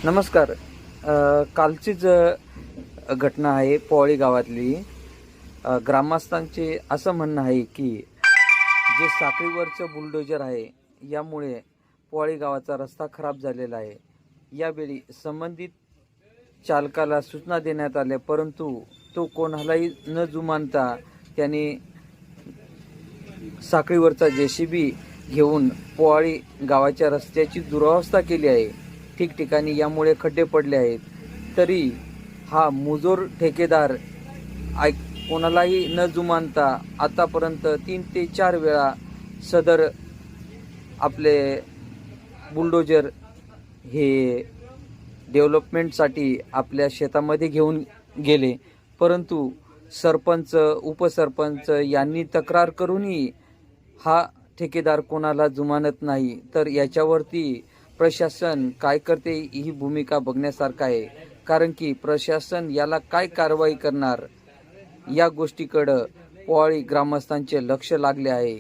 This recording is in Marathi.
नमस्कार. कालचीच घटना आहे पोवाळी गावातली. ग्रामस्थांचे असं म्हणणं आहे की जे साखळीवरचं बुलडोजर आहे यामुळे पोवाळी गावाचा रस्ता खराब झालेला आहे. यावेळी संबंधित चालकाला सूचना देण्यात आल्या, परंतु तो कोणालाही न जुमानता त्याने साखळीवरचा JCB घेऊन पोवाळी गावाच्या रस्त्याची दुरवस्था केली आहे. ठिकठिकाणी यामुळे खड्डे पडले आहेत. तरी हा मुजोर ठेकेदार कोणालाही न जुमानता आतापर्यंत 3 ते 4 वेळा सदर आपले बुलडोजर हे डेव्हलपमेंटसाठी आपल्या शेतामध्ये घेऊन गेले, परंतु सरपंच, उपसरपंच यांनी तक्रार करूनही हा ठेकेदार कोणाला जुमानत नाही. तर याच्यावरती प्रशासन काय करते ही भूमिका बघण्यासारखं आहे. कारण की प्रशासन याला काय कारवाई करणार या गोष्टीकडं पोवाळी ग्रामस्थांचे लक्ष लागले आहे.